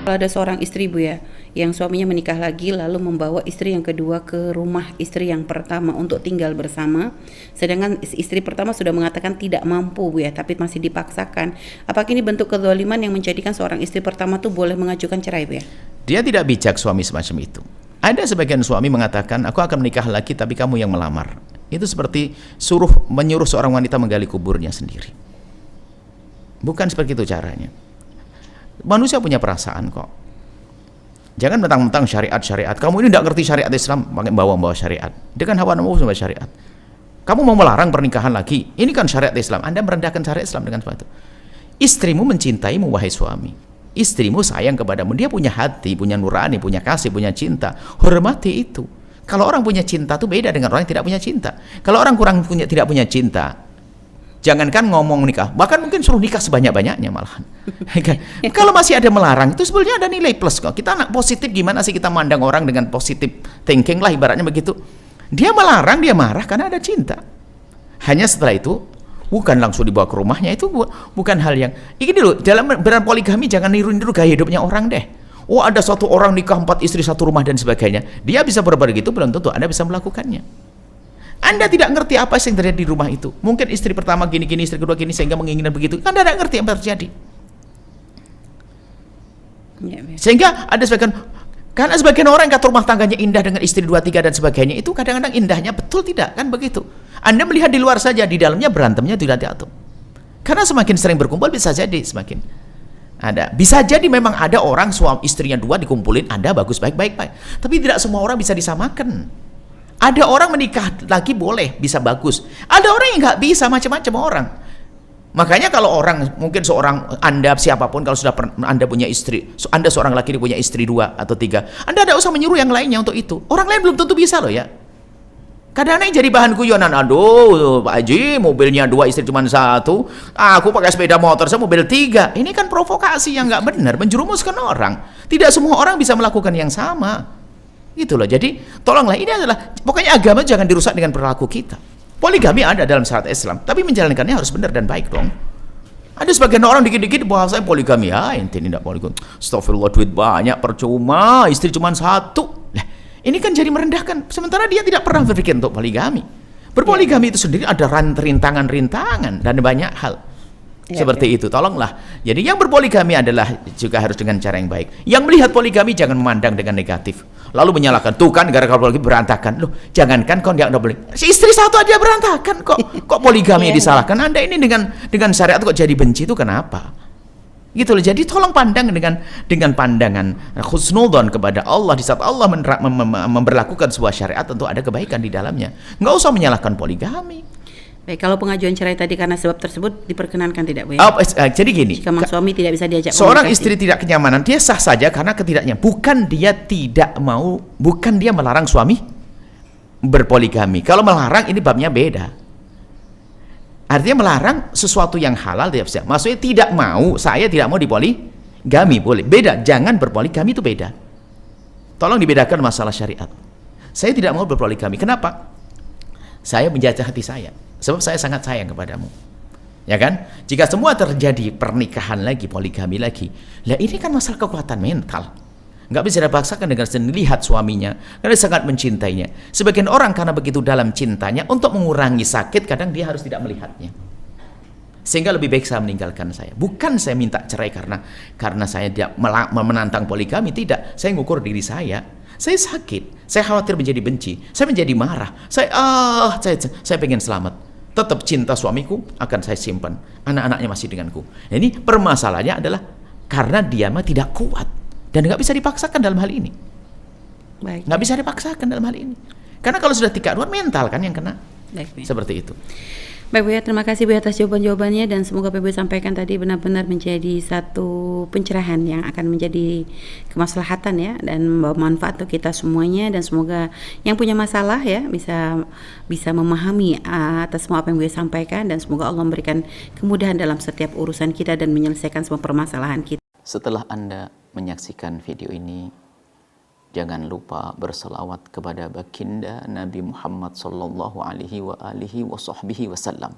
Kalau ada seorang istri Bu ya, yang suaminya menikah lagi lalu membawa istri yang kedua ke rumah istri yang pertama untuk tinggal bersama, sedangkan istri pertama sudah mengatakan tidak mampu Bu ya, tapi masih dipaksakan. Apakah ini bentuk kezaliman yang menjadikan seorang istri pertama tuh boleh mengajukan cerai Bu ya? Dia tidak bijak suami semacam itu. Ada sebagian suami mengatakan, aku akan menikah lagi tapi kamu yang melamar. Itu seperti menyuruh seorang wanita menggali kuburnya sendiri. Bukan seperti itu caranya. Manusia punya perasaan kok. Jangan mentang-mentang syariat. Kamu ini tidak ngerti syariat Islam, pakai bawa syariat. Dia kan hawa nafsu sama syariat. Kamu mau melarang pernikahan lagi. Ini kan syariat Islam. Anda merendahkan syariat Islam dengan seperti itu. Istrimu mencintaimu wahai suami. Istrimu sayang kepadamu. Dia punya hati, punya nurani, punya kasih, punya cinta. Hormati itu. Kalau orang punya cinta itu beda dengan orang yang tidak punya cinta. Kalau orang tidak punya cinta, jangankan ngomong nikah, bahkan mungkin suruh nikah sebanyak-banyaknya malahan. Kalau masih ada melarang, itu sebenarnya ada nilai plus kok. Kita anak positif, gimana sih kita mandang orang dengan positif thinking lah ibaratnya begitu. Dia melarang, dia marah karena ada cinta. Hanya setelah itu, bukan langsung dibawa ke rumahnya, itu bukan hal yang ini dulu. Dalam berpoligami jangan niru-niru gaya hidupnya orang deh. Oh, ada satu orang nikah 4 istri 1 rumah dan sebagainya. Dia bisa berbuat begitu, belum tentu Anda bisa melakukannya. Anda tidak ngerti apa yang terjadi di rumah itu. Mungkin istri pertama gini-gini, istri kedua gini, sehingga menginginkan begitu. Anda tidak ngerti apa yang terjadi. Sehingga ada karena sebagian orang yang kata rumah tangganya indah dengan istri 2, 3 dan sebagainya, itu kadang-kadang indahnya betul tidak, kan begitu. Anda melihat di luar saja, di dalamnya berantemnya tidak diatur. Karena semakin sering berkumpul bisa jadi semakin ada. Bisa jadi memang ada orang suami istrinya 2 dikumpulin, Anda bagus, baik. Tapi tidak semua orang bisa disamakan. Ada orang menikah lagi boleh, bisa bagus. Ada orang yang nggak bisa, macam-macam orang. Makanya kalau orang, mungkin seorang Anda siapapun, kalau sudah Anda punya istri, Anda seorang laki punya istri 2 atau 3, Anda tidak usah menyuruh yang lainnya untuk itu. Orang lain belum tentu bisa loh ya. Kadang-kadang jadi bahan guyonan, aduh Pak Haji mobilnya 2 istri cuma 1, aku pakai sepeda motor saya mobil 3. Ini kan provokasi yang nggak benar, menjerumuskan orang. Tidak semua orang bisa melakukan yang sama. Gitu loh. Jadi tolonglah, ini adalah pokoknya agama jangan dirusak dengan perilaku kita. Poligami ada dalam syariat Islam, tapi menjalankannya harus benar dan baik dong. Ada sebagian orang dikit-dikit bahasa poligami, ente tidak poligami. Astagfirullah, duit banyak percuma, istri cuma 1. Lah, ini kan jadi merendahkan. Sementara dia tidak pernah berpikir untuk poligami. Berpoligami itu sendiri ada rintangan-rintangan dan banyak hal. Seperti itu, tolonglah. Jadi yang berpoligami adalah juga harus dengan cara yang baik. Yang melihat poligami jangan memandang dengan negatif. Lalu menyalahkan, tuh kan gara-gara poligami berantakan. Loh, jangankan kau tidak boleh. Si istri 1 aja berantakan kok poligami disalahkan. Anda ini dengan syariat kok jadi benci, itu kenapa? Gitu loh. Jadi tolong pandang dengan pandangan husnudzon kepada Allah. Di saat Allah memberlakukan sebuah syariat, tentu ada kebaikan di dalamnya. Nggak usah menyalahkan poligami. Baik, kalau pengajuan cerai tadi karena sebab tersebut diperkenankan tidak Bu? Jadi gini, jika suami tidak bisa diajak seorang istri tidak kenyamanan, dia sah saja karena ketidaknya. Bukan dia tidak mau, bukan dia melarang suami berpoligami. Kalau melarang ini babnya beda. Artinya melarang sesuatu yang halal dia bisa. Maksudnya tidak mau, saya tidak mau dipoligami, boleh. Beda, jangan berpoligami itu beda. Tolong dibedakan masalah syariat. Saya tidak mau berpoligami. Kenapa? Saya menjajah hati saya. Sebab saya sangat sayang kepadamu. Ya kan? Jika semua terjadi pernikahan lagi, poligami lagi, lah ini kan masalah kekuatan mental. Nggak bisa dipaksakan dengan sendiri. Lihat suaminya, karena sangat mencintainya. Sebagian orang karena begitu dalam cintanya, untuk mengurangi sakit, kadang dia harus tidak melihatnya. Sehingga lebih baik saya meninggalkan saya. Bukan saya minta cerai karena saya tidak menantang poligami, tidak. Saya ngukur diri saya. Saya sakit, saya khawatir menjadi benci, saya menjadi marah, saya pengen selamat. Tetap cinta suamiku akan saya simpan, anak-anaknya masih denganku. Nah, ini permasalahannya adalah karena dia mah tidak kuat dan nggak bisa dipaksakan dalam hal ini. Baik. Nggak bisa dipaksakan dalam hal ini. Karena kalau sudah tidak kuat, mental kan yang kena. Baik. Seperti itu. Baik Bu ya, terima kasih Bu atas jawaban-jawabannya, dan semoga PB sampaikan tadi benar-benar menjadi satu pencerahan yang akan menjadi kemaslahatan ya, dan membawa manfaat untuk kita semuanya, dan semoga yang punya masalah ya bisa memahami atas semua apa yang Bu sampaikan, dan semoga Allah memberikan kemudahan dalam setiap urusan kita dan menyelesaikan semua permasalahan kita. Setelah Anda menyaksikan video ini, jangan lupa berselawat kepada baginda Nabi Muhammad sallallahu alaihi wa alihi wa sahbihi wasallam.